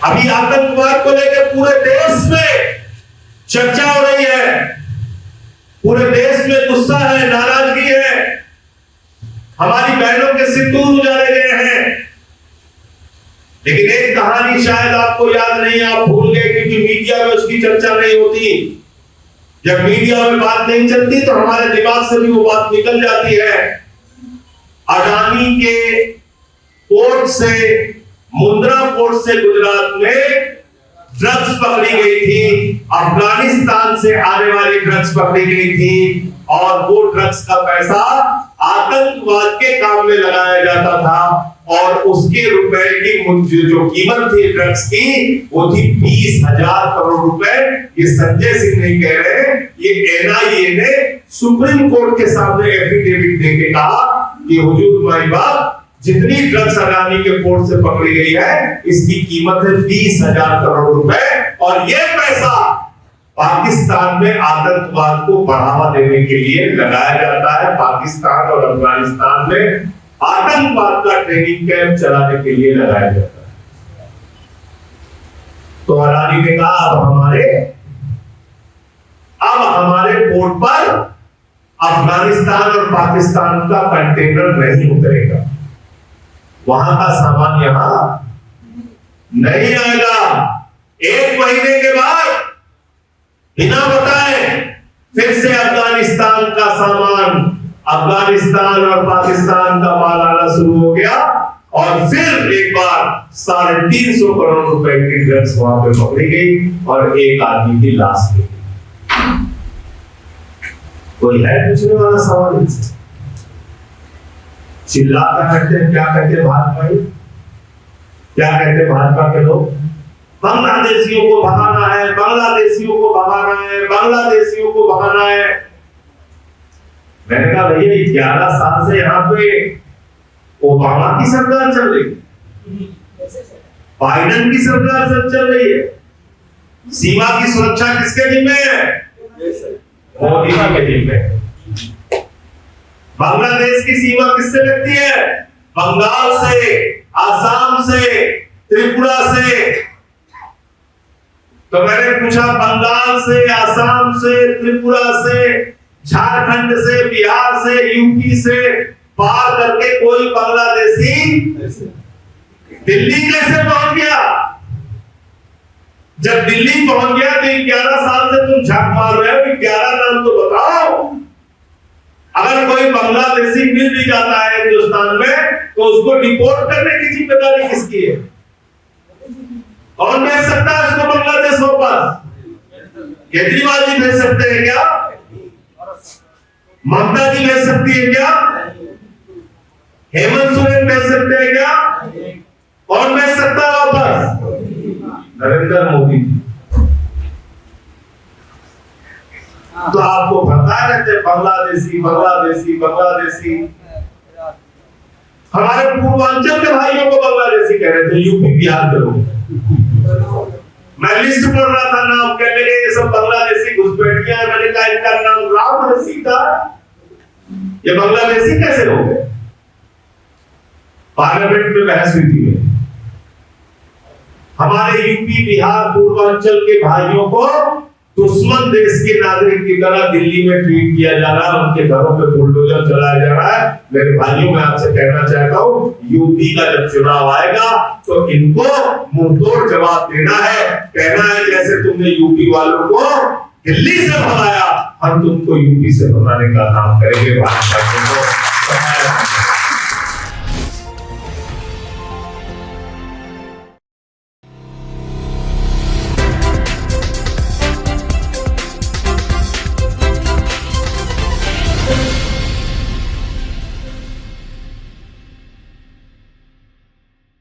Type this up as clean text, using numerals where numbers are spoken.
अभी आतंकवाद को लेकर पूरे देश में चर्चा हो रही है, पूरे देश में गुस्सा है, नाराजगी है, हमारी बहनों के सिंदूर उजाड़े गए हैं। लेकिन एक कहानी शायद आपको याद नहीं, आप भूल गए, क्योंकि मीडिया में उसकी चर्चा नहीं होती। जब मीडिया में बात नहीं चलती तो हमारे दिमाग से भी वो बात निकल जाती है। अडानी के पोर्ट से, मुंद्रा पोर्ट से गुजरात में ड्रग्स पकड़ी गई थी, अफगानिस्तान से आने वाली ड्रग्स पकड़ी गई थी, और वो ड्रग्स का पैसा आतंकवाद के काम में लगाया जाता था। और उसके रुपए की जो कीमत थी ड्रग्स की, वो थी 20,000 करोड़ रुपए। ये संजय सिंह नहीं कह रहे, ये एनआईए ने सुप्रीम कोर्ट के सामने एफिडेविट देके कहा कि हुजूर माई बाप, जितनी ड्रग्स अडानी के पोर्ट से पकड़ी गई है, इसकी कीमत है 20,000 करोड़ रुपए। और ये पैसा पाकिस्तान में आतंकवाद को बढ़ावा देने के लिए लगाया जाता है। पाकिस्तान और अफगानिस्तान में आतंकवाद का ट्रेनिंग कैंप चलाने के लिए लगाया जाता है। तो अडानी ने कहा अब हमारे पोर्ट पर अफगानिस्तान और पाकिस्तान का कंटेनर नहीं उतरेगा, वहां का सामान यहां नहीं आएगा। 1 महीने के बाद बिना बताए फिर से अफगानिस्तान का सामान, अफगानिस्तान और पाकिस्तान का माल आना शुरू हो गया। और फिर एक बार 350 करोड़ रुपए की ड्रग्स वहां पे पकड़ी गई और एक आदमी की लाश मिली। कोई है पूछने वाला सवाल? चिल्लाकर कहते हैं, क्या कहते हैं भाजपा, क्या कहते हैं भाजपा के लोग? बांग्लादेशियों को भगाना है, बांग्लादेशियों को भगाना है, बांग्लादेशियों को भगाना है। मैंने कहा भैया 11 साल से यहाँ पे ओबामा की सरकार चल रही है, बाइडेन की सरकार चल रही है। सीमा की सुरक्षा किसके जिम्मे है? मोदी के जिम्मे है। बांग्लादेश की सीमा किससे लगती है? बंगाल से, आसाम से, त्रिपुरा से। तो मैंने पूछा, बंगाल से, आसाम से, त्रिपुरा से, झारखंड से, बिहार से, यूपी से पार करके कोई बांग्लादेशी दिल्ली कैसे पहुंच गया? जब दिल्ली पहुंच गया तो 11 साल से तुम झक मार रहे हो, 11 नाम तो बताओ। अगर कोई बांग्लादेशी मिल भी जाता है हिंदुस्तान में तो उसको डिपोर्ट करने की जिम्मेदारी किसकी है? कौन भेज सकता है उसको बांग्लादेश वापस? केजरीवाल जी भेज सकते हैं क्या? ममता जी भेज सकती है क्या? हेमंत सोरेन भेज सकते हैं क्या? कौन भेज सकता है वापस? नरेंद्र मोदी। तो आपको पता रहते बांग्लादेशी बांग्लादेशी बांग्लादेशी। हमारे पूर्वांचल के भाइयों को बांग्लादेशी कह रहे थे, यूपी बिहार के लोग। मैं लिस्ट पढ़ रहा था, नाम कहने लगे ये सब बांग्लादेशी घुसपैठियां हैं। मैंने कहा इनका नाम राम है, सीता, ये बांग्लादेशी कैसे हो गए? पार्लियामेंट में बहस हुई थी। हमारे यूपी बिहार पूर्वांचल के भाइयों को दुश्मन देश के नागरिक की तरह दिल्ली में ट्रीट किया जा रहा है, उनके घरों पे बुलडोजर चलाया जा रहा है। मेरे भाइयों, मैं आपसे कहना चाहता हूँ, यूपी का जब चुनाव आएगा तो इनको मुंहतोड़ जवाब देना है। कहना है जैसे तुमने यूपी वालों को दिल्ली से भगाया, हम तुमको यूपी से भगाने का काम करेंगे।